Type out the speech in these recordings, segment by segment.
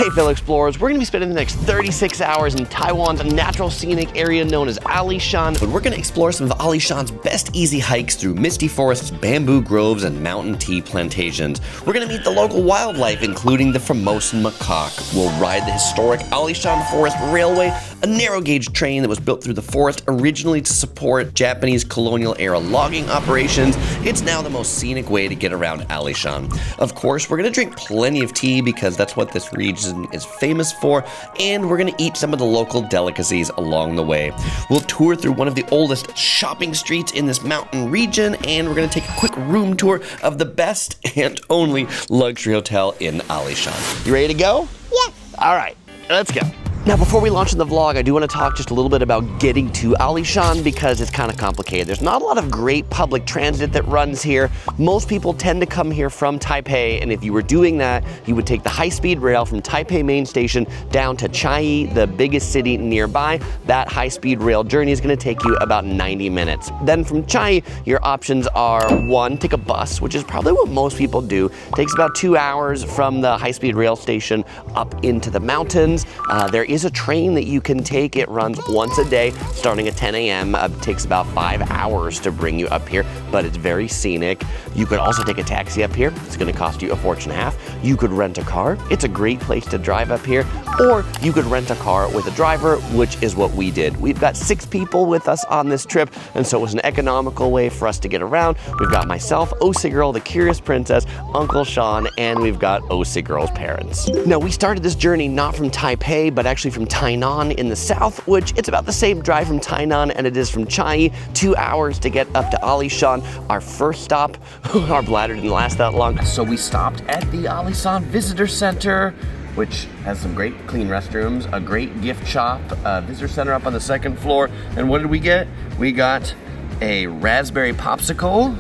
right, fellow explorers, we're gonna be spending the next 36 hours in Taiwan's natural scenic area known as Alishan. But we're gonna explore some of Alishan's best easy hikes through misty forests, bamboo groves, and mountain tea plantations. We're gonna meet the local wildlife, including the Formosan macaque. We'll ride the historic Alishan Forest Railway, a narrow gauge train that was built through the forest originally to support Japanese colonial era logging operations. It's now the most scenic way to get around Alishan. Of course, we're gonna drink plenty of tea because that's what this region is famous for, and we're gonna eat some of the local delicacies along the way. We'll tour through one of the oldest shopping streets in this mountain region, and we're gonna take a quick room tour of the best and only luxury hotel in Alishan. You ready to go? Yes. All right, let's go. Now, before we launch in the vlog, I do want to talk just a little bit about getting to Alishan because it's kind of complicated. There's not a lot of great public transit that runs here. Most people tend to come here from Taipei, and if you were doing that, you would take the high-speed rail from Taipei main station down to Chiayi, the biggest city nearby. That high-speed rail journey is going to take you about 90 minutes. Then from Chiayi, your options are 1, take a bus, which is probably what most people do. It takes about 2 hours from the high-speed rail station up into the mountains. There is a train that you can take. It runs once a day starting at 10 a.m. Takes about 5 hours to bring you up here, but it's very scenic. You could also take a taxi up here. It's going to cost you a fortune and a half. You could rent a car. It's a great place to drive up here, or you could rent a car with a driver, which is what we did. We've got 6 people with us on this trip, and so it was an economical way for us to get around. We've got myself, Osi Girl, the Curious Princess, Uncle Shan, and we've got Osi Girl's parents. Now, we started this journey not from Taipei, but actually from Tainan in the south, which it's about the same drive from Tainan and it is from Chiayi. 2 hours to get up to Alishan. Our first stop, our bladder didn't last that long, so we stopped at the Alishan Visitor Center, which has some great clean restrooms, a great gift shop, a visitor center up on the 2nd floor. And what did we get? We got a raspberry popsicle,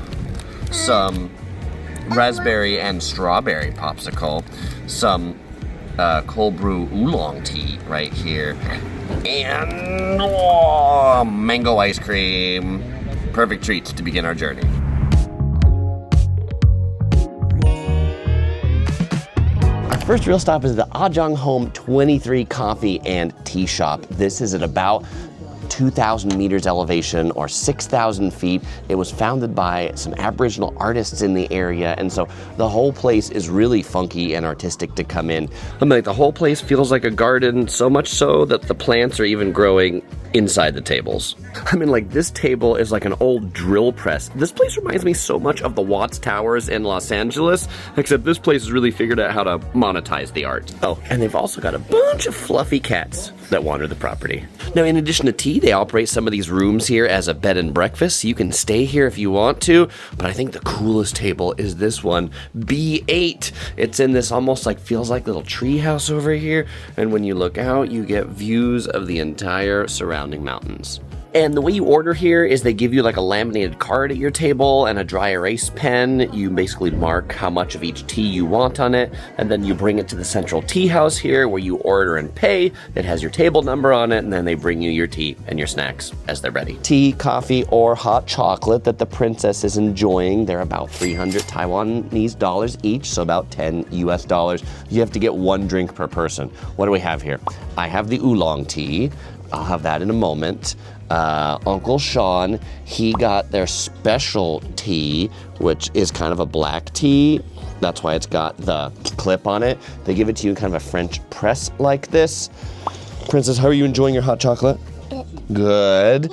some raspberry and strawberry popsicle, some cold brew oolong tea right here, and mango ice cream. Perfect treats to begin our journey. Our first real stop is the Ajang Home 23 Coffee and Tea Shop. This is at about 2,000 meters elevation or 6,000 feet. It was founded by some Aboriginal artists in the area, and so the whole place is really funky and artistic to come in. I mean, like, the whole place feels like a garden, so much so that the plants are even growing inside the tables. I mean, like, this table is like an old drill press. This place reminds me so much of the Watts Towers in Los Angeles, except this place has really figured out how to monetize the art. Oh, and they've also got a bunch of fluffy cats that wander the property. Now, in addition to tea, they operate some of these rooms here as a bed and breakfast, so you can stay here if you want to, but I think the coolest table is this one, B8. It's in this almost like, feels like little tree house over here, and when you look out, you get views of the entire surrounding mountains. And the way you order here is they give you like a laminated card at your table and a dry erase pen. You basically mark how much of each tea you want on it, and then you bring it to the central tea house here where you order and pay. It has your table number on it, and then they bring you your tea and your snacks as they're ready. Tea, coffee, or hot chocolate that the princess is enjoying. They're about 300 Taiwanese dollars each, so about 10 US dollars. You have to get 1 drink per person. What do we have here? I have the oolong tea. I'll have that in a moment. Uncle Shan, he got their special tea, which is kind of a black tea. That's why it's got the clip on it. They give it to you in kind of a French press like this. Princess, how are you enjoying your hot chocolate? Good.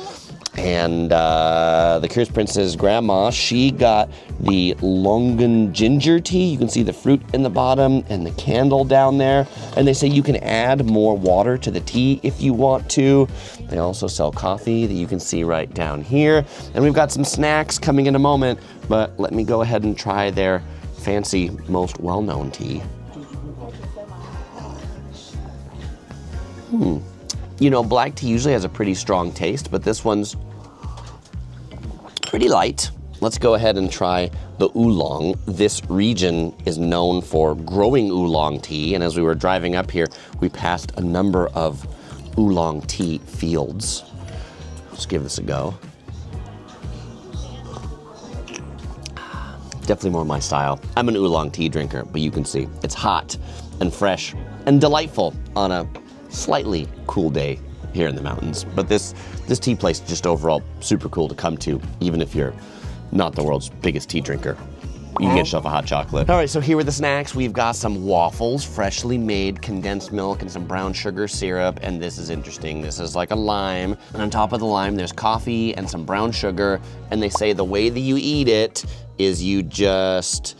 And the Curious Princess grandma, she got the Longan ginger tea. You can see the fruit in the bottom and the candle down there. And they say you can add more water to the tea if you want to. They also sell coffee that you can see right down here. And we've got some snacks coming in a moment, but let me go ahead and try their fancy, most well-known tea. You know, black tea usually has a pretty strong taste, but this one's pretty light. Let's go ahead and try the oolong. This region is known for growing oolong tea, and as we were driving up here, we passed a number of oolong tea fields. Let's give this a go. Definitely more my style. I'm an oolong tea drinker, but you can see it's hot. and fresh and delightful on a slightly cool day here in the mountains. But this tea place is just overall super cool to come to, even if you're not the world's biggest tea drinker. You can get yourself a hot chocolate. All right, so here are the snacks. We've got some waffles, freshly made condensed milk and some brown sugar syrup. And this is interesting. This is like a lime. And on top of the lime, there's coffee and some brown sugar. And they say the way that you eat it is you just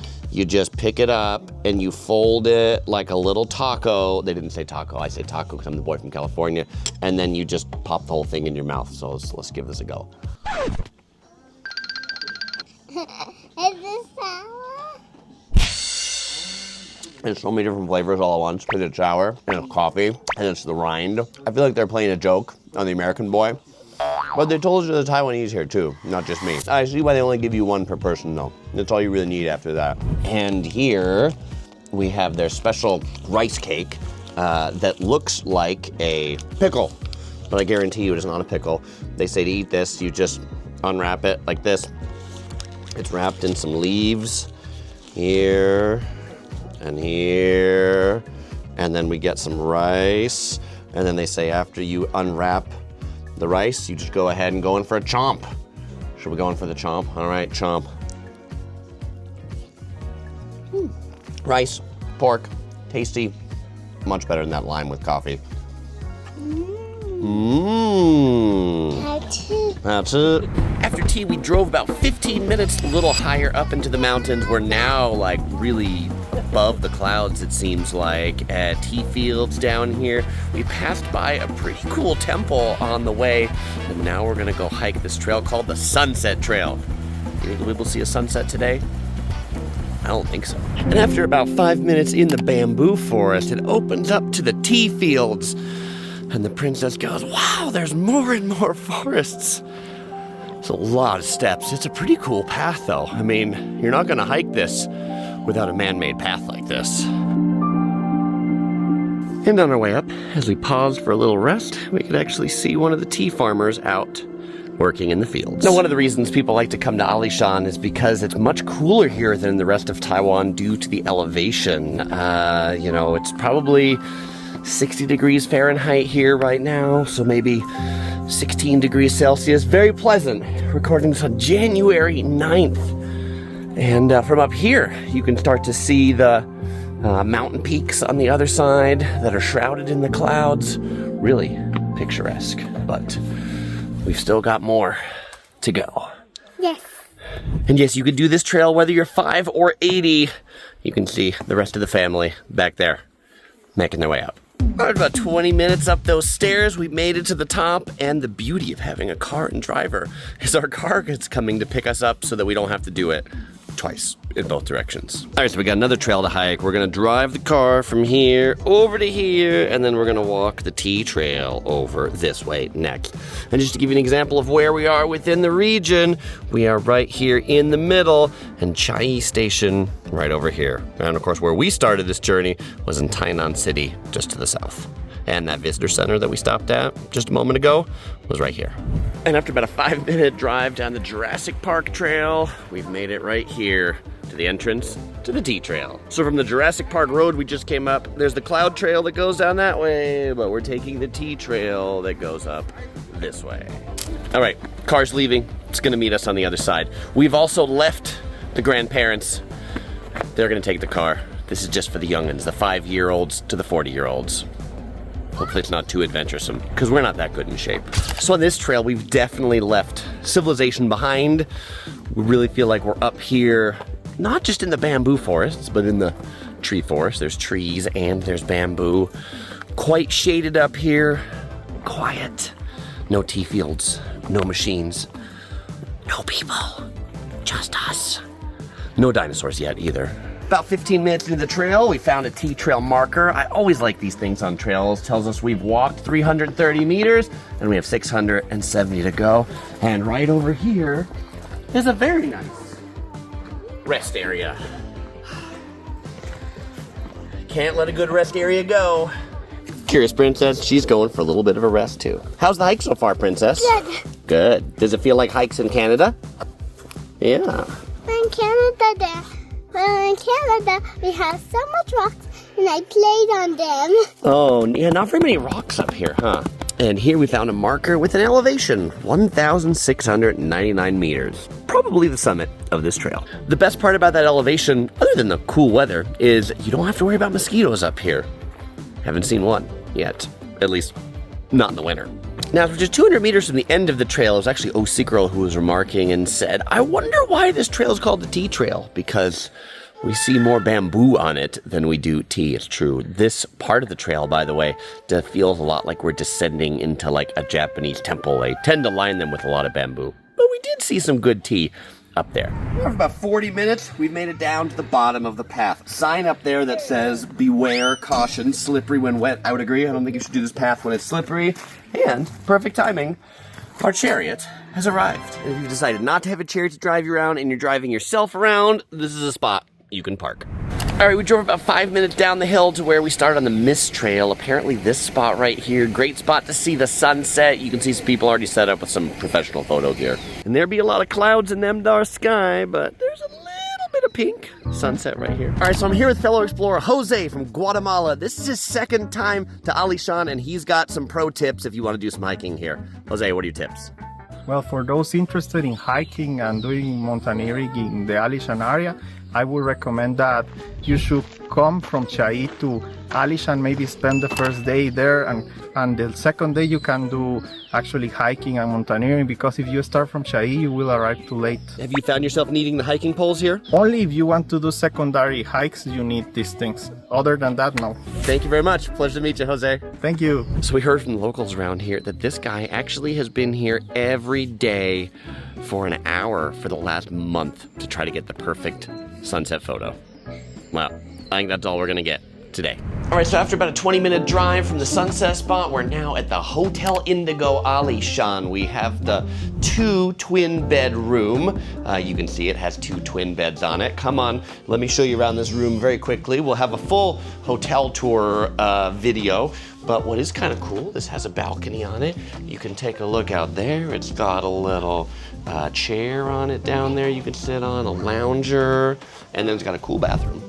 pick it up and you fold it like a little taco. They didn't say taco, I say taco because I'm the boy from California. And then you just pop the whole thing in your mouth. So let's give this a go. Is this sour? There's so many different flavors all at once. It's sour, and it's coffee, and it's the rind. I feel like they're playing a joke on the American boy. But they told you the Taiwanese here too, not just me. I see why they only give you one per person though. That's all you really need after that. And here we have their special rice cake that looks like a pickle. But I guarantee you it is not a pickle. They say to eat this, you just unwrap it like this. It's wrapped in some leaves here and here. And then we get some rice. And then they say after you unwrap the rice, you just go ahead and go in for a chomp. Should we go in for the chomp? All right, chomp. Rice, pork, tasty. Much better than that lime with coffee. That's it. After tea, we drove about 15 minutes a little higher up into the mountains. We're now like really above the clouds, it seems like, at tea fields down here. We passed by a pretty cool temple on the way, and now we're gonna go hike this trail called the Sunset Trail. You think we'll see a sunset today? I don't think so. And after about 5 minutes in the bamboo forest, it opens up to the tea fields. And the princess goes, wow, there's more and more forests. It's a lot of steps. It's a pretty cool path though. I mean, you're not gonna hike this without a man-made path like this. And on our way up, as we paused for a little rest, we could actually see one of the tea farmers out working in the fields. Now, one of the reasons people like to come to Alishan is because it's much cooler here than the rest of Taiwan due to the elevation. You know, it's probably 60 degrees Fahrenheit here right now, so maybe 16 degrees Celsius. Very pleasant. Recording this on January 9th. And from up here, you can start to see the mountain peaks on the other side that are shrouded in the clouds. Really picturesque, but we've still got more to go. Yes. And yes, you could do this trail whether you're 5 or 80. You can see the rest of the family back there making their way up. All right, about 20 minutes up those stairs, we made it to the top, and the beauty of having a car and driver is our car is coming to pick us up so that we don't have to do it twice in both directions. All right, so we got another trail to hike. We're gonna drive the car from here over to here, and then we're gonna walk the tea trail over this way next. And just to give you an example of where we are within the region, we are right here in the middle, and Chiayi Station right over here. And of course, where we started this journey was in Tainan City, just to the south. And that visitor center that we stopped at just a moment ago was right here. And after about a 5-minute drive down the Jurassic Park Trail, we've made it right here to the entrance to the tea trail. So from the Jurassic Park Road we just came up, there's the cloud trail that goes down that way, but we're taking the tea trail that goes up this way. All right, car's leaving. It's gonna meet us on the other side. We've also left the grandparents. They're gonna take the car. This is just for the youngins, the 5-year-olds to the 40-year-olds. Hopefully it's not too adventuresome, because we're not that good in shape. So on this trail, we've definitely left civilization behind. We really feel like we're up here, not just in the bamboo forests, but in the tree forest. There's trees and there's bamboo. Quite shaded up here, quiet. No tea fields, no machines, no people, just us. No dinosaurs yet either. About 15 minutes into the trail, we found a tea trail marker. I always like these things on trails. Tells us we've walked 330 meters and we have 670 to go. And right over here is a very nice rest area. Can't let a good rest area go. Curious Princess, she's going for a little bit of a rest too. How's the hike so far, Princess? Good. Good. Does it feel like hikes in Canada? Yeah. In Canada, we have so much rocks and I played on them. Oh, yeah, not very many rocks up here, huh? And here we found a marker with an elevation, 1,699 meters. Probably the summit of this trail. The best part about that elevation, other than the cool weather, is you don't have to worry about mosquitoes up here. Haven't seen one yet, at least not in the winter. Now, just 200 meters from the end of the trail, it was actually O.C. Girl who was remarking and said, I wonder why this trail is called the Tea Trail, because we see more bamboo on it than we do tea. It's true. This part of the trail, by the way, feels a lot like we're descending into like a Japanese temple. They tend to line them with a lot of bamboo. But we did see some good tea up there. For about 40 minutes, we've made it down to the bottom of the path. Sign up there that says, beware, caution, slippery when wet. I would agree. I don't think you should do this path when it's slippery. And, perfect timing, our chariot has arrived. And if you've decided not to have a chariot to drive you around and you're driving yourself around, this is a spot you can park. All right, we drove about 5 minutes down the hill to where we started on the mist trail. Apparently this spot right here, great spot to see the sunset. You can see some people already set up with some professional photo gear. And there'd be a lot of clouds in them dark sky, but there's a little bit of pink sunset right here. All right, so I'm here with fellow explorer Jose from Guatemala. This is his second time to Alishan, and he's got some pro tips if you want to do some hiking here. Jose, what are your tips? Well, for those interested in hiking and doing mountaineering in the Alishan area, I would recommend that you should come from Chiayi to Alishan, maybe spend the first day there, and the second day you can do actually hiking and mountaineering, because if you start from Chiayi, you will arrive too late. Have you found yourself needing the hiking poles here? Only if you want to do secondary hikes, you need these things. Other than that, no. Thank you very much. Pleasure to meet you, Jose. Thank you. So we heard from the locals around here that this guy actually has been here every day for an hour for the last month to try to get the perfect sunset photo. Well, I think that's all we're gonna get today. All right, so after about a 20-minute drive from the sunset spot, we're now at the Hotel Indigo Alishan. We have the 2 twin bed room. You can see it has 2 twin beds on it. Come on, let me show you around this room very quickly. We'll have a full hotel tour video. But what is kind of cool, this has a balcony on it. You can take a look out there. It's got a little chair on it down there you can sit on, a lounger, and then it's got a cool bathroom.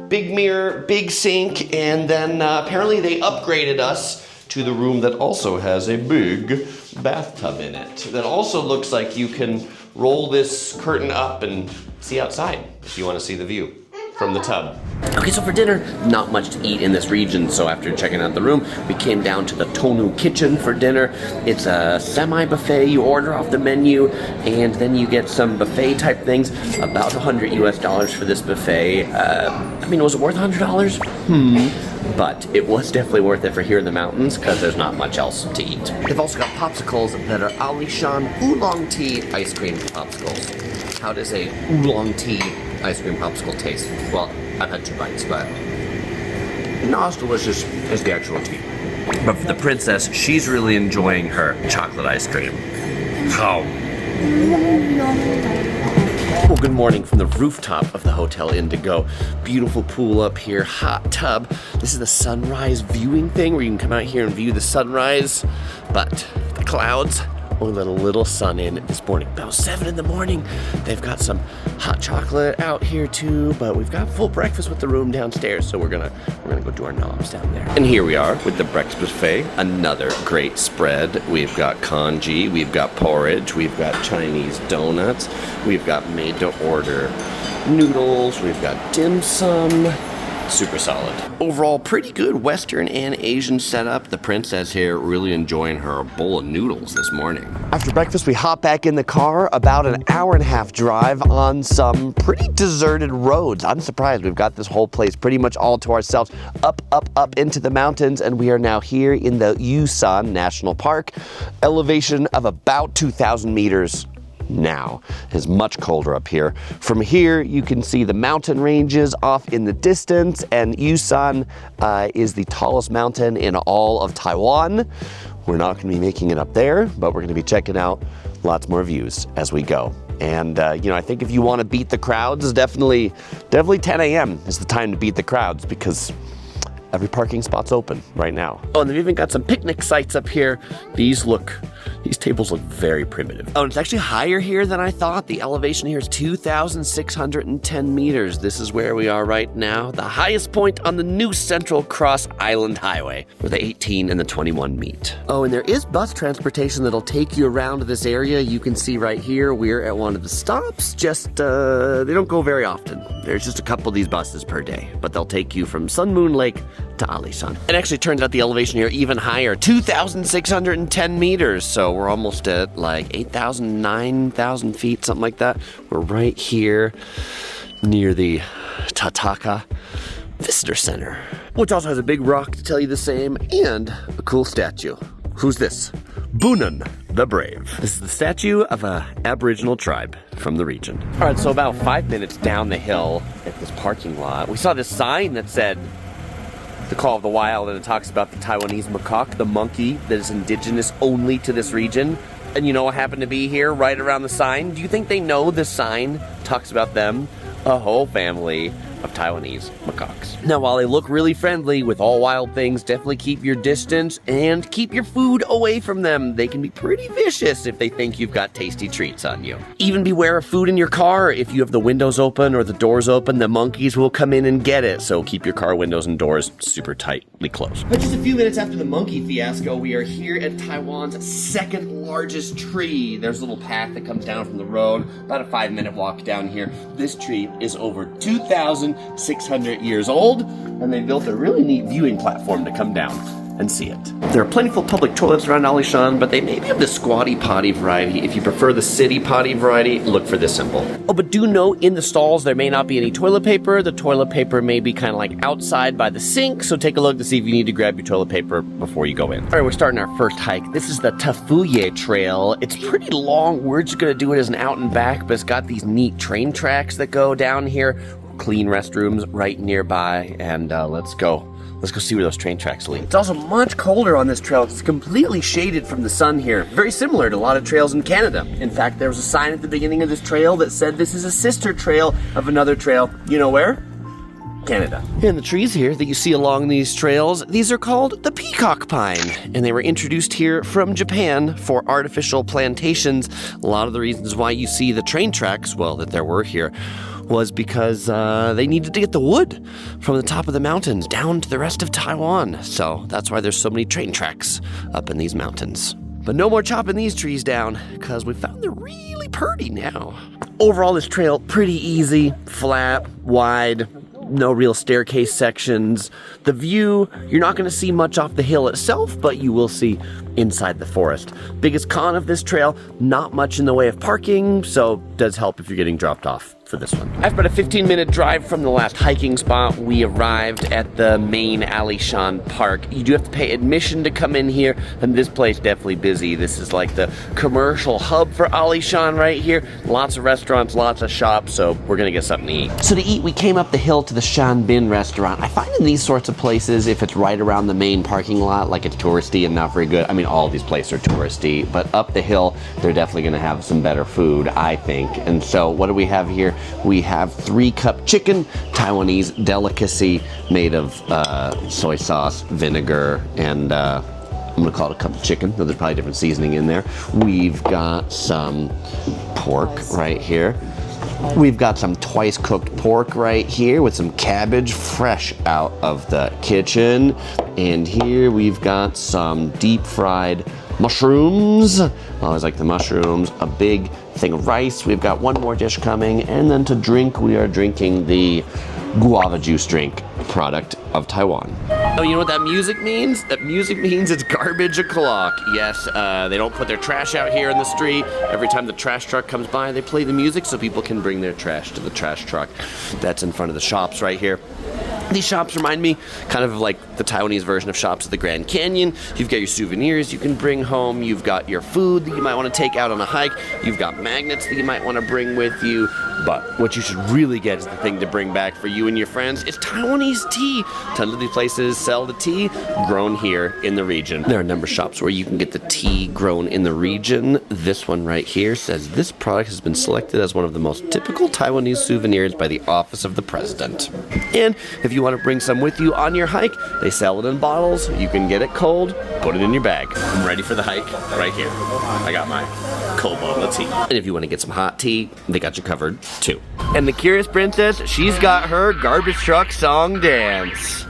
Big mirror, big sink, and then apparently they upgraded us to the room that also has a big bathtub in it. That also looks like you can roll this curtain up and see outside if you want to see the view from the tub. Okay, so for dinner, not much to eat in this region, so after checking out the room, we came down to the Tonu kitchen for dinner. It's a semi-buffet. You order off the menu, and then you get some buffet type things. About $100 US for this buffet. I mean, was it worth $100? But it was definitely worth it for here in the mountains, because there's not much else to eat. They've also got popsicles that are Alishan oolong tea ice cream popsicles. How does a oolong tea ice cream popsicle taste? Well, I've had 2 bites, but not as delicious as the actual tea. But for the princess, she's really enjoying her chocolate ice cream. Oh. Well, good morning from the rooftop of the Hotel Indigo. Beautiful pool up here, hot tub. This is the sunrise viewing thing where you can come out here and view the sunrise. But the clouds only let a little sun in this morning. About 7 in the morning. They've got some hot chocolate out here too, but we've got full breakfast with the room downstairs, so we're gonna go do our knobs down there. And here we are with the breakfast buffet. Another great spread. We've got congee, we've got porridge, we've got Chinese donuts, we've got made to order noodles, we've got dim sum. Super solid. Overall, pretty good Western and Asian setup. The princess here really enjoying her bowl of noodles this morning. After breakfast, we hop back in the car, about an hour-and-a-half drive on some pretty deserted roads. I'm surprised we've got this whole place pretty much all to ourselves, up into the mountains, and we are now here in the Shan National Park, elevation of about 2,000 meters. Now is much colder up here. From here, you can see the mountain ranges off in the distance, and Shan is the tallest mountain in all of Taiwan. We're not going to be making it up there, but we're going to be checking out lots more views as we go. And I think if you want to beat the crowds, definitely 10 a.m. is the time to beat the crowds, because every parking spot's open right now. Oh, and they've even got some picnic sites up here. These look These tables look very primitive. Oh, and it's actually higher here than I thought. The elevation here is 2,610 meters. This is where we are right now, the highest point on the new Central Cross Island Highway, where the 18 and the 21 meet. Oh, and there is bus transportation that'll take you around this area. You can see right here, we're at one of the stops. Just, they don't go very often. There's just a couple of these buses per day, but they'll take you from Sun Moon Lake to Alishan. It actually turns out the elevation here even higher, 2,610 meters. So we're almost at like 8,000, 9,000 feet, something like that. We're right here near the Tataka Visitor Center, which also has a big rock to tell you the same and a cool statue. Who's this? Bunan, the Brave. This is the statue of an Aboriginal tribe from the region. All right, so about 5 minutes down the hill at this parking lot, we saw this sign that said the Call of the Wild, and it talks about the Taiwanese macaque, the monkey that is indigenous only to this region. And you know what happened to be here right around the sign? Do you think they know the sign talks about them? A whole family of Taiwanese macaques. Now, while they look really friendly with all wild things, definitely keep your distance and keep your food away from them. They can be pretty vicious if they think you've got tasty treats on you. Even beware of food in your car. If you have the windows open or the doors open, the monkeys will come in and get it. So keep your car windows and doors super tightly closed. But just a few minutes after the monkey fiasco, we are here at Taiwan's second largest tree. There's a little path that comes down from the road, about a 5-minute walk down here. This tree is over 2,600 years old, and they built a really neat viewing platform to come down and see it. There are plentiful public toilets around Alishan, but they maybe have the squatty potty variety. If you prefer the city potty variety, look for this symbol. Oh, but do note in the stalls there may not be any toilet paper. The toilet paper may be kind of like outside by the sink, so take a look to see if you need to grab your toilet paper before you go in. All right, we're starting our first hike. This is the Tefuye trail. It's pretty long. We're just gonna do it as an out and back, but it's got these neat train tracks that go down here. Clean restrooms right nearby, and let's go see where those train tracks lead. It's also much colder on this trail. It's completely shaded from the sun here. Very similar to a lot of trails in Canada. In fact, there was a sign at the beginning of this trail that said this is a sister trail of another trail. You know where? Canada. And the trees here that you see along these trails, these are called the peacock pine, and they were introduced here from Japan for artificial plantations. A lot of the reasons why you see the train tracks, well, that there were here, was because they needed to get the wood from the top of the mountains down to the rest of Taiwan. So that's why there's so many train tracks up in these mountains. But no more chopping these trees down, because we found they're really pretty now. Overall, this trail, pretty easy, flat, wide, no real staircase sections. The view, you're not going to see much off the hill itself, but you will see inside the forest. Biggest con of this trail, not much in the way of parking, so does help if you're getting dropped off for this one. After about a 15-minute drive from the last hiking spot, we arrived at the main Alishan Park. You do have to pay admission to come in here, and this place definitely busy. This is like the commercial hub for Alishan right here. Lots of restaurants, lots of shops, so we're gonna get something to eat. So to eat, we came up the hill to the Shan restaurant. I find in these sorts of places, if it's right around the main parking lot, like it's touristy and not very good. I mean, all these places are touristy, but up the hill, they're definitely gonna have some better food, I think. And so what do we have here? We have 3-cup chicken, Taiwanese delicacy made of soy sauce, vinegar, and I'm gonna call it a cup of chicken, though there's probably different seasoning in there. We've got some pork right here. We've got some twice cooked pork right here with some cabbage fresh out of the kitchen. And here we've got some deep fried mushrooms. I always like the mushrooms. A big thing of rice. We've got one more dish coming. And then to drink, we are drinking the guava juice drink product of Taiwan. Oh, you know what that music means? That music means it's garbage o'clock. Yes, they don't put their trash out here in the street. Every time the trash truck comes by, they play the music so people can bring their trash to the trash truck. That's in front of the shops right here. These shops remind me kind of like the Taiwanese version of shops at the Grand Canyon. You've got your souvenirs you can bring home. You've got your food that you might want to take out on a hike. You've got magnets that you might want to bring with you. But what you should really get is the thing to bring back for you and your friends. It's Taiwanese tea. Tons of these places sell the tea grown here in the region. There are a number of shops where you can get the tea grown in the region. This one right here says this product has been selected as one of the most typical Taiwanese souvenirs by the Office of the President. And if you you want to bring some with you on your hike, they sell it in bottles. You can get it cold, put it in your bag. I'm ready for the hike right here. I got my cold bottle of tea. And if you want to get some hot tea, they got you covered too. And the Curious Princess, she's got her garbage truck song dance.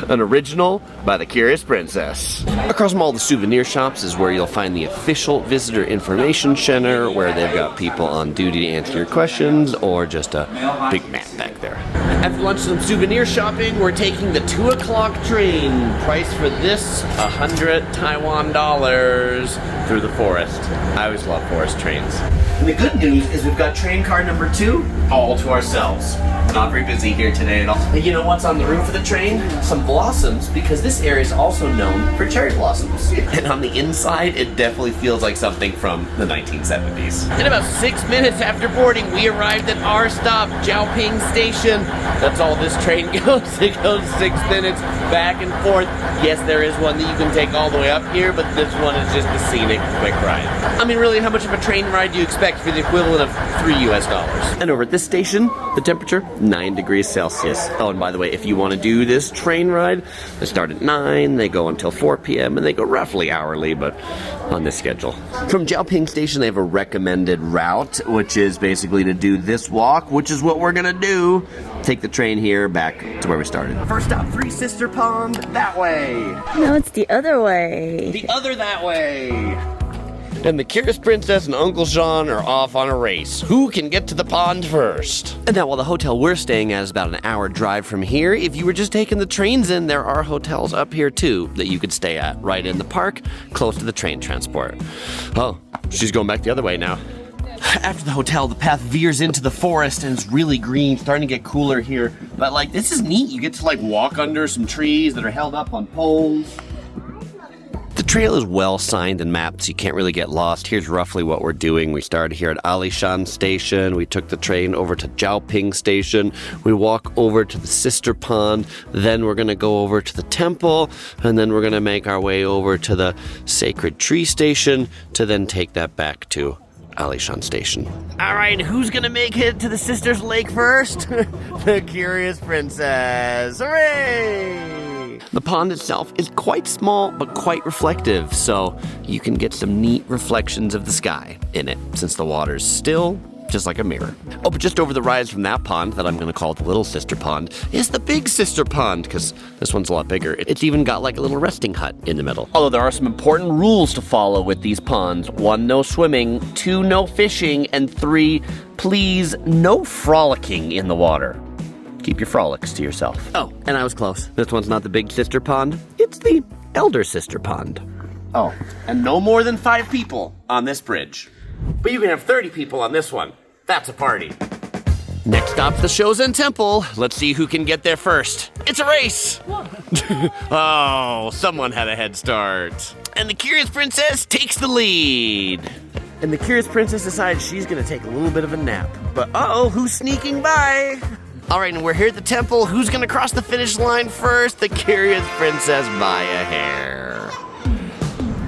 An original by the Curious Princess. Across from all the souvenir shops is where you'll find the official visitor information center, where they've got people on duty to answer your questions, or just a big map back there. After lunch and souvenir shopping, we're taking the 2 o'clock train. Price for this, 100 Taiwan dollars through the forest. I always love forest trains. And the good news is we've got train car number 2 all to ourselves. Not very busy here today at all. And you know what's on the roof of the train? Some blossoms, because this area is also known for cherry blossoms. And on the inside, it definitely feels like something from the 1970s. In about 6 minutes after boarding, we arrived at our stop, Zhaoping Station. That's all this train goes. It goes 6 minutes back and forth. Yes, there is one that you can take all the way up here, but this one is just a scenic quick ride. I mean, really, how much of a train ride do you expect for the equivalent of $3 US? And over at this station, the temperature, 9 degrees Celsius. Oh, and by the way, if you want to do this train ride, they start at 9, they go until 4 p.m., and they go roughly hourly, but on this schedule. From Zhaoping Station, they have a recommended route, which is basically to do this walk, which is what we're gonna do. Take the train here back to where we started. First stop, Three Sister Pond, that way. No, it's the other way. The other that way. And the Curious Princess and Uncle Shan are off on a race. Who can get to the pond first? And now, while the hotel we're staying at is about an hour drive from here, if you were just taking the trains in, there are hotels up here too that you could stay at, right in the park, close to the train transport. Oh, she's going back the other way now. After the hotel, the path veers into the forest and it's really green, starting to get cooler here. But like, this is neat. You get to like walk under some trees that are held up on poles. The trail is well signed and mapped, so you can't really get lost. Here's roughly what we're doing. We started here at Alishan Station. We took the train over to Zhaoping Station. We walk over to the sister pond. Then we're going to go over to the temple. And then we're going to make our way over to the sacred tree station to then take that back to Alishan Station. All right, who's going to make it to the Sisters Lake first? The Curious Princess. Hooray! The pond itself is quite small, but quite reflective, so you can get some neat reflections of the sky in it, since the water's still just like a mirror. Oh, but just over the rise from that pond, that I'm going to call the Little Sister Pond, is the Big Sister Pond, because this one's a lot bigger. It's even got like a little resting hut in the middle. Although there are some important rules to follow with these ponds. 1, no swimming. 2, no fishing. And 3, please, no frolicking in the water. Keep your frolics to yourself. Oh, and I was close. This one's not the Big Sister Pond. It's the Elder Sister Pond. Oh, and no more than 5 people on this bridge. But you can have 30 people on this one. That's a party. Next stop's the Shouzhen Temple. Let's see who can get there first. It's a race! Oh, someone had a head start. And the Curious Princess takes the lead. And the Curious Princess decides she's gonna take a little bit of a nap. But uh-oh, who's sneaking by? All right, and we're here at the temple. Who's gonna cross the finish line first? The Curious Princess by a hair.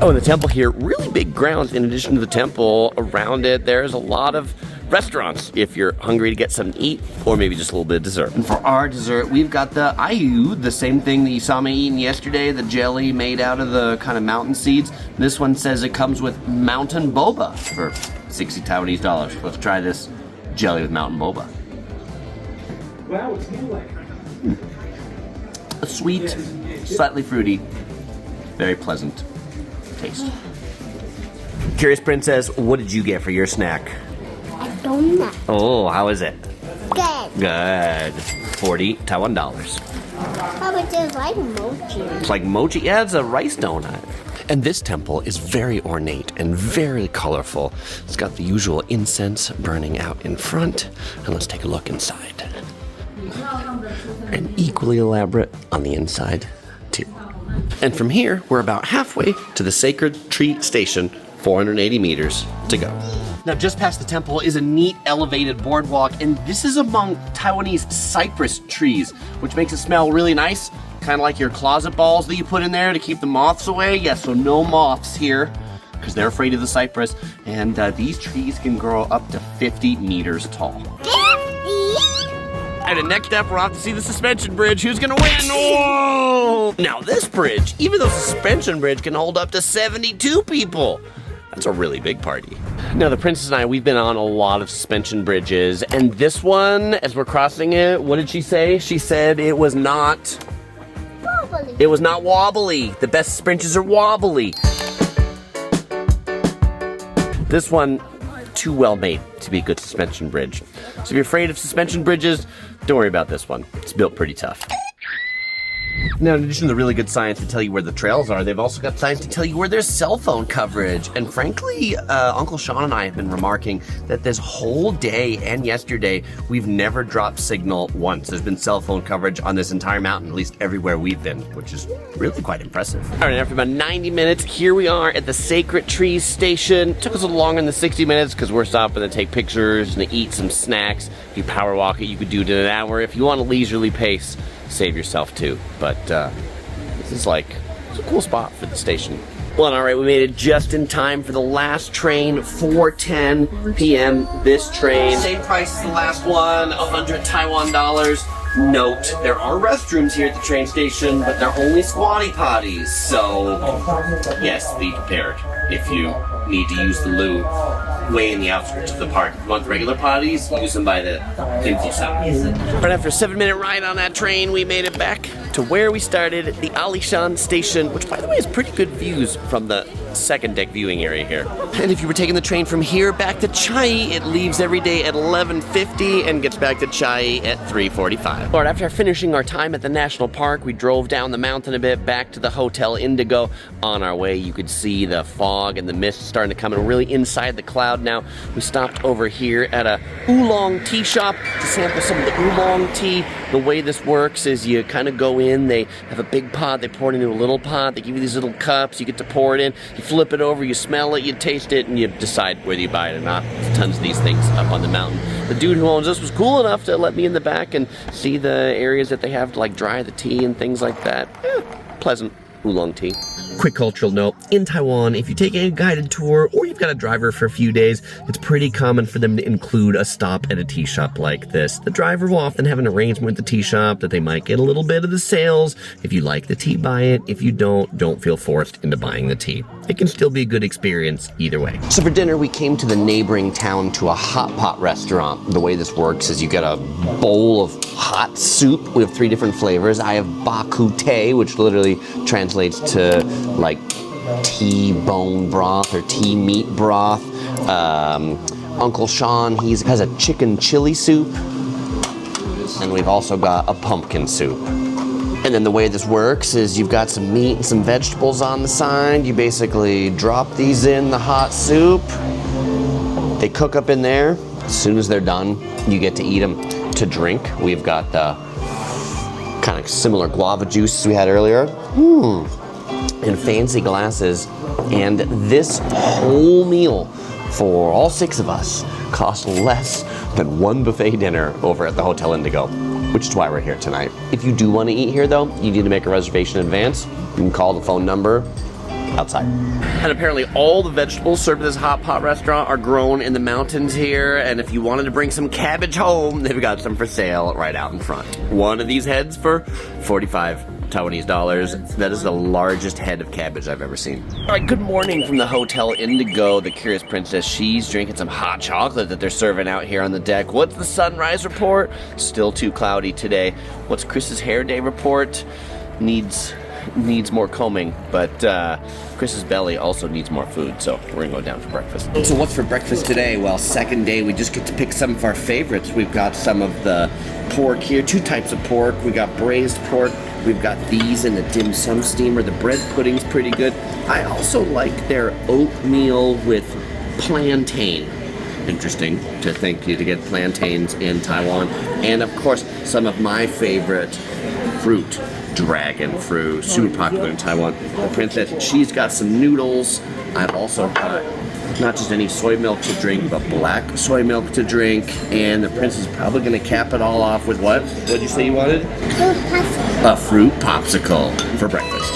Oh, and the temple here, really big grounds in addition to the temple. Around it, there's a lot of restaurants if you're hungry to get something to eat, or maybe just a little bit of dessert. And for our dessert, we've got the ayu, the same thing that you saw me eating yesterday, the jelly made out of the kind of mountain seeds. This one says it comes with mountain boba for 60 Taiwanese dollars. Let's try this jelly with mountain boba. Wow, it's new like. A sweet, slightly fruity, very pleasant taste. Curious Princess, what did you get for your snack? A donut. Oh, how is it? Good. Good. 40 Taiwan dollars. How about just like mochi? It's like mochi. Yeah, it's a rice donut. And this temple is very ornate and very colorful. It's got the usual incense burning out in front. And let's take a look inside. And equally elaborate on the inside, too. And from here, we're about halfway to the sacred tree station, 480 meters to go. Now, just past the temple is a neat elevated boardwalk, and this is among Taiwanese cypress trees, which makes it smell really nice, kind of like your closet balls that you put in there to keep the moths away. Yeah, so no moths here, because they're afraid of the cypress, and these trees can grow up to 50 meters tall. 50? right, and next up, we're off to see the suspension bridge. Who's gonna win? Whoa! Now this bridge, even though suspension bridge can hold up to 72 people. That's a really big party. Now the princess and I, we've been on a lot of suspension bridges, and this one, as we're crossing it, what did she say? She said it was not Wobbly. It was not wobbly. The best bridges are wobbly. This one, too well made to be a good suspension bridge. So if you're afraid of suspension bridges, don't worry about this one. It's built pretty tough. Now, in addition to the really good signs to tell you where the trails are, they've also got signs to tell you where there's cell phone coverage. And frankly, Uncle Shan and I have been remarking that this whole day and yesterday, we've never dropped signal once. There's been cell phone coverage on this entire mountain, at least everywhere we've been, which is really quite impressive. All right, after about 90 minutes, here we are at the Sacred Trees Station. Took us a little longer than 60 minutes because we're stopping to take pictures and to eat some snacks. If you power walk it, you could do it in an hour. If you want a leisurely pace, save yourself too. But this is like, it's a cool spot for the station. Well, all right, we made it just in time for the last train, 4:10 p.m. This train, same price as the last one, 100 Taiwan dollars. Note, there are restrooms here at the train station, but they're only squatty potties. So, yes, be prepared if you need to use the loo way in the outskirts of the park. If you want the regular potties, use them by the empty side. But after a 7-minute ride on that train, we made it back to where we started, the Alishan station, which by the way has pretty good views from the second deck viewing area here. And if you were taking the train from here back to Chiayi, it leaves every day at 11:50 and gets back to Chiayi at 3:45. All right, after finishing our time at the national park, we drove down the mountain a bit back to the Hotel Indigo. On our way, you could see the fog and the mist starting to come in really inside the cloud now. We stopped over here at a oolong tea shop to sample some of the oolong tea. The way this works is you kind of go in, they have a big pot, they pour it into a little pot, they give you these little cups, you get to pour it in, you flip it over, you smell it, you taste it, and you decide whether you buy it or not. There's tons of these things up on the mountain. The dude who owns this was cool enough to let me in the back and see the areas that they have to like dry the tea and things like that. Pleasant oolong tea. Quick cultural note, in Taiwan, if you take a guided tour or you've got a driver for a few days, it's pretty common for them to include a stop at a tea shop like this. The driver will often have an arrangement with the tea shop that they might get a little bit of the sales. If you like the tea, buy it. If you don't feel forced into buying the tea. It can still be a good experience either way. So for dinner, we came to the neighboring town to a hot pot restaurant. The way this works is you get a bowl of hot soup. We have 3 different flavors. I have bakute, which literally translates to like tea bone broth or tea meat broth. Uncle Shan, he has a chicken chili soup. And we've also got a pumpkin soup. And then the way this works is you've got some meat and some vegetables on the side. You basically drop these in the hot soup. They cook up in there. As soon as they're done, you get to eat them. To drink, we've got the kind of similar guava juice we had earlier. In fancy glasses. And this whole meal for all 6 of us cost less than 1 buffet dinner over at the Hotel Indigo, which is why we're here tonight. If you do want to eat here though, you need to make a reservation in advance. You can call the phone number outside. And apparently all the vegetables served at this hot pot restaurant are grown in the mountains here, and if you wanted to bring some cabbage home, they've got some for sale right out in front. One of these heads for 45 Taiwanese dollars. That is the largest head of cabbage I've ever seen. All right, good morning from the Hotel Indigo. The Curious Princess, she's drinking some hot chocolate that they're serving out here on the deck. What's the sunrise report? Still too cloudy today. What's Chris's hair day report? Needs more combing, but Chris's belly also needs more food, so we're gonna go down for breakfast. So what's for breakfast today? Well, second day, we just get to pick some of our favorites. We've got some of the pork here, 2 types of pork. We got braised pork. We've got these in the dim sum steamer. The bread pudding's pretty good. I also like their oatmeal with plantain. Interesting to think you to get plantains in Taiwan. And of course, some of my favorite fruit. Dragon fruit, super popular in Taiwan. The princess, she's got some noodles. I've also got not just any soy milk to drink, but black soy milk to drink. And the princess is probably gonna cap it all off with what? What'd you say you wanted? Fruit popsicle. A fruit popsicle for breakfast.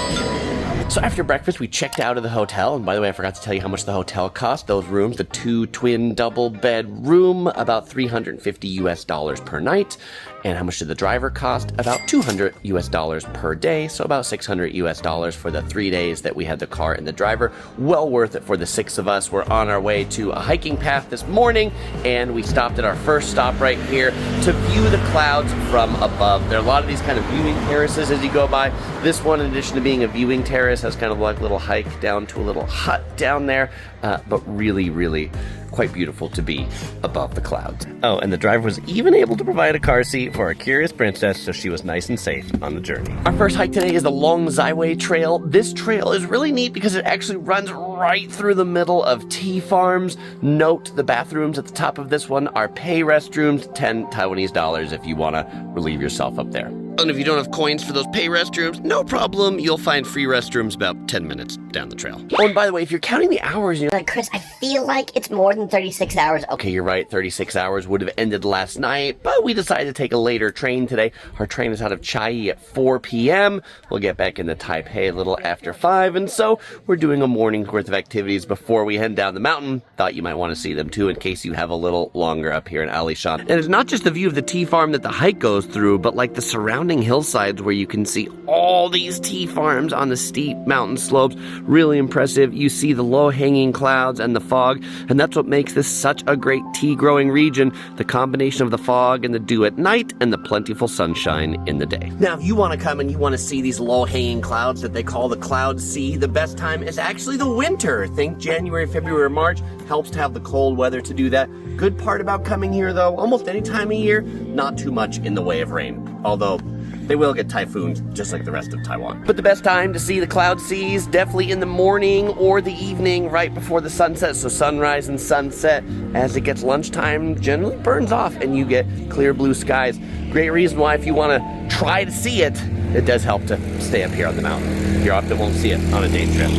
So after breakfast, we checked out of the hotel. And by the way, I forgot to tell you how much the hotel cost. Those rooms, the 2 twin double bed room, about $350 per night. And how much did the driver cost? About $200 per day. So about $600 for the 3 days that we had the car and the driver. Well worth it for the 6 of us. We're on our way to a hiking path this morning, and we stopped at our first stop right here to view the clouds from above. There are a lot of these kind of viewing terraces as you go by. This one, in addition to being a viewing terrace, has kind of like a little hike down to a little hut down there, but really, really quite beautiful to be above the clouds. Oh, and the driver was even able to provide a car seat for our curious princess, so she was nice and safe on the journey. Our first hike today is the Longzaiwei trail. This trail is really neat because it actually runs right through the middle of tea farms. Note the bathrooms at the top of this one are pay restrooms, 10 Taiwanese dollars if you want to relieve yourself up there. And if you don't have coins for those pay restrooms, no problem. You'll find free restrooms about 10 minutes down the trail. Oh, and by the way, if you're counting the hours, you're But Chris, I feel like it's more than 36 hours. okay, you're right, 36 hours would have ended last night, but we decided to take a later train today. Our train is out of Chiayi at 4 p.m. We'll get back into Taipei a little after 5, and so we're doing a morning's worth of activities before we head down the mountain. Thought you might want to see them too in case you have a little longer up here in Alishan. And it's not just the view of the tea farm that the hike goes through, but like the surrounding hillsides where you can see all these tea farms on the steep mountain slopes. Really impressive. You see the low-hanging clouds and the fog, and that's what makes this such a great tea-growing region, the combination of the fog and the dew at night and the plentiful sunshine in the day. Now, if you want to come and you want to see these low-hanging clouds that they call the cloud sea, the best time is actually the winter. Think January, February, March. Helps to have the cold weather to do that. Good part about coming here, though, almost any time of year, not too much in the way of rain. Although they will get typhoons, just like the rest of Taiwan. But the best time to see the cloud seas, definitely in the morning or the evening, right before the sunset. So sunrise and sunset, as it gets lunchtime, generally burns off and you get clear blue skies. Great reason why, if you want to try to see it, it does help to stay up here on the mountain. You often won't see it on a day trip.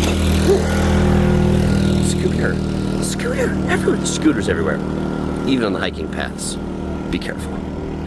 Scooter, everywhere. Scooters everywhere, even on the hiking paths. Be careful.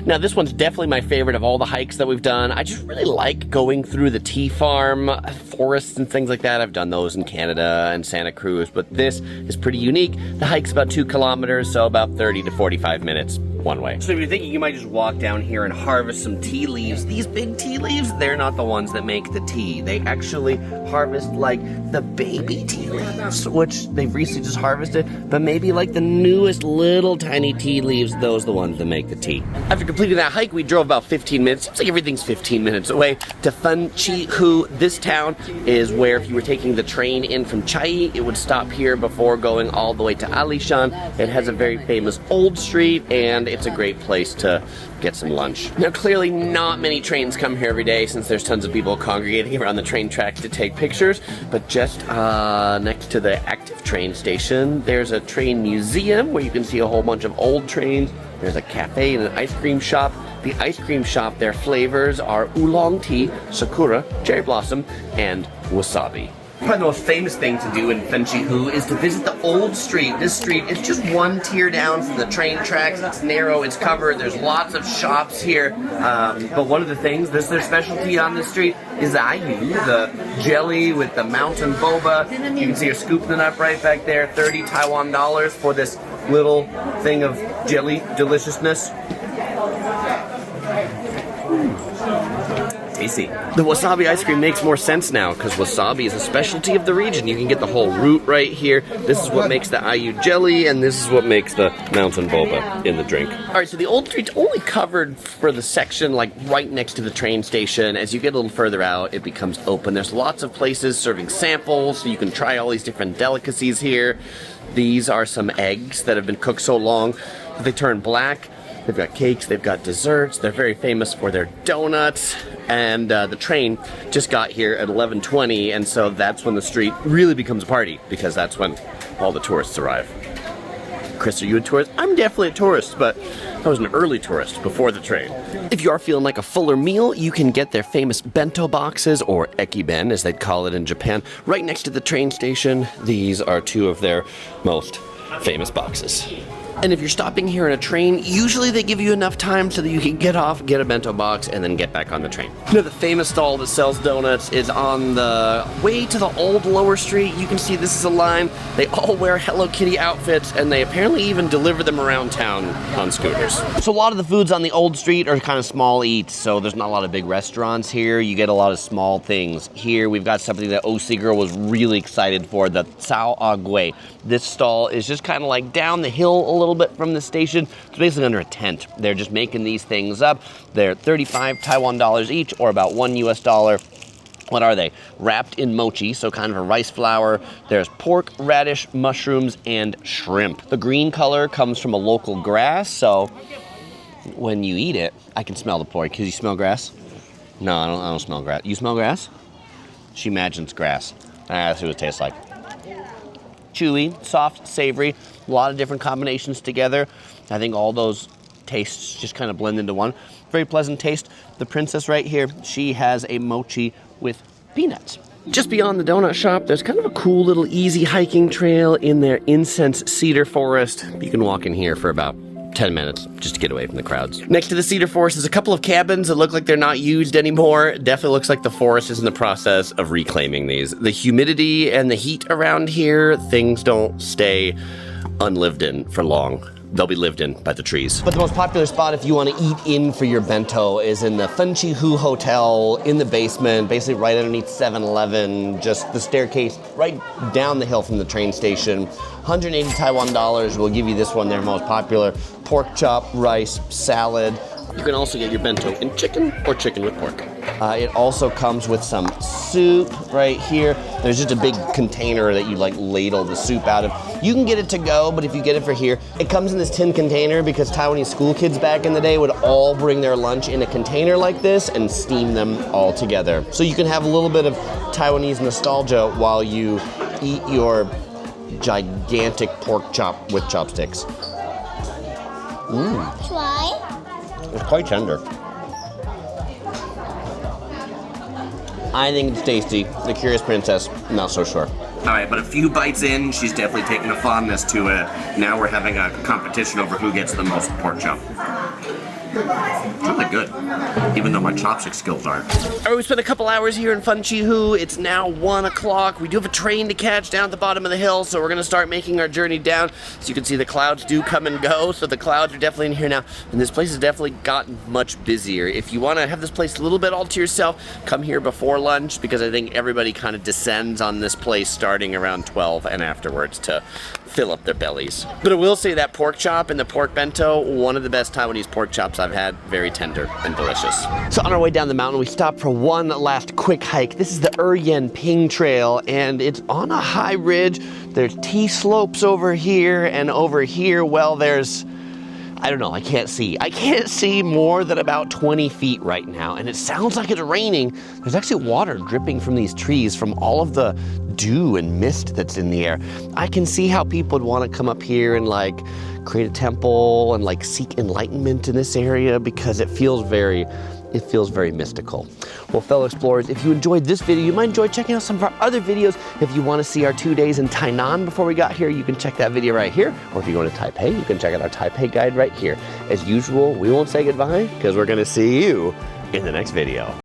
Now, this one's definitely my favorite of all the hikes that we've done. I just really like going through the tea farm, forests and things like that. I've done those in Canada and Santa Cruz, but this is pretty unique. The hike's about 2 kilometers, so about 30 to 45 minutes one way. So if you're thinking you might just walk down here and harvest some tea leaves, these big tea leaves, they're not the ones that make the tea. They actually harvest like the baby tea leaves, which they've recently just harvested, but maybe like the newest little tiny tea leaves, those are the ones that make the tea. After completing that hike, we drove about 15 minutes. Seems like everything's 15 minutes away to Fenchihu. This town is where if you were taking the train in from Chiayi, it would stop here before going all the way to Alishan. It has a very famous old street, and it's a great place to get some lunch. Now, clearly not many trains come here every day since there's tons of people congregating around the train tracks to take pictures, but just next to the active train station, there's a train museum where you can see a whole bunch of old trains. There's a cafe and an ice cream shop. The ice cream shop, their flavors are oolong tea, sakura, cherry blossom, and wasabi. Probably the most famous thing to do in Fenchihu is to visit the old street. This street is just one tier down from the train tracks. It's narrow, it's covered, there's lots of shops here. But one of the things, this is their specialty on this street, is the ayu, the jelly with the mountain boba. You can see her scooping it up right back there. 30 Taiwan dollars for this little thing of jelly deliciousness. Tasty. The wasabi ice cream makes more sense now because wasabi is a specialty of the region. You can get the whole root right here. This is what makes the ayu jelly, and this is what makes the mountain boba in the drink. All right, so the old street's only covered for the section like right next to the train station. As you get a little further out, it becomes open. There's lots of places serving samples, so you can try all these different delicacies here. These are some eggs that have been cooked so long that they turn black. They've got cakes, they've got desserts. They're very famous for their donuts. And the train just got here at 11:20, and so that's when the street really becomes a party, because that's when all the tourists arrive. Chris, are you a tourist? I'm definitely a tourist, but I was an early tourist before the train. If you are feeling like a fuller meal, you can get their famous bento boxes, or ekiben as they'd call it in Japan, right next to the train station. These are 2 of their most famous boxes. And if you're stopping here on a train, usually they give you enough time so that you can get off, get a bento box, and then get back on the train. You know, the famous stall that sells donuts is on the way to the old lower street. You can see this is a line. They all wear Hello Kitty outfits, and they apparently even deliver them around town on scooters. So a lot of the foods on the old street are kind of small eats, so there's not a lot of big restaurants here. You get a lot of small things. Here we've got something that OC Girl was really excited for, the Cao Agui. This stall is just kind of like down the hill a little bit from the station. It's basically under a tent. They're just making these things up. They're 35 Taiwan dollars each, or about $1 US. What are they? Wrapped in mochi, so kind of a rice flour. There's pork, radish, mushrooms, and shrimp. The green color comes from a local grass, so when you eat it, I can smell the pork. Can you smell grass? No, I don't smell grass. You smell grass? She imagines grass. That's what it tastes like. Chewy, soft, savory, a lot of different combinations together. I think all those tastes just kind of blend into one. Very pleasant taste. The princess right here, she has a mochi with peanuts. Just beyond the donut shop, there's kind of a cool little easy hiking trail in their incense cedar forest. You can walk in here for about 10 minutes just to get away from the crowds. Next to the cedar forest is a couple of cabins that look like they're not used anymore. It definitely looks like the forest is in the process of reclaiming these. The humidity and the heat around here, things don't stay unlived in for long. They'll be lived in by the trees. But the most popular spot if you want to eat in for your bento is in the Fenchihu Hotel in the basement, basically right underneath 7-Eleven, just the staircase right down the hill from the train station. 180 Taiwan dollars will give you this one, their most popular. Pork chop, rice, salad. You can also get your bento in chicken or chicken with pork. It also comes with some soup right here. There's just a big container that you like ladle the soup out of. You can get it to go, but if you get it for here, it comes in this tin container because Taiwanese school kids back in the day would all bring their lunch in a container like this and steam them all together. So you can have a little bit of Taiwanese nostalgia while you eat your gigantic pork chop with chopsticks. Try. It's quite tender. I think it's tasty. The Curious Princess, not so sure. All right, but a few bites in, she's definitely taking a fondness to it. Now we're having a competition over who gets the most pork chop. It's really good, even though my chopstick skills aren't. All right, we spent a couple hours here in Fenchihu. It's now 1 o'clock. We do have a train to catch down at the bottom of the hill, so we're gonna start making our journey down. So you can see the clouds do come and go, so the clouds are definitely in here now. And this place has definitely gotten much busier. If you wanna have this place a little bit all to yourself, come here before lunch, because I think everybody kind of descends on this place starting around 12 and afterwards to fill up their bellies. But I will say that pork chop and the pork bento, one of the best Taiwanese pork chops I've had. Very tender and delicious. So on our way down the mountain, we stopped for one last quick hike. This is the Eryanping Trail, and it's on a high ridge. There's T-slopes over here, and over here, well, there's, I don't know, I can't see. I can't see more than about 20 feet right now, and it sounds like it's raining. There's actually water dripping from these trees from all of the dew and mist that's in the air. I can see how people would want to come up here and like create a temple and like seek enlightenment in this area because it feels very mystical. Well, fellow explorers, if you enjoyed this video, you might enjoy checking out some of our other videos. If you want to see our 2 days in Tainan before we got here, you can check that video right here. Or if you're going to Taipei, you can check out our Taipei guide right here. As usual, we won't say goodbye because we're going to see you in the next video.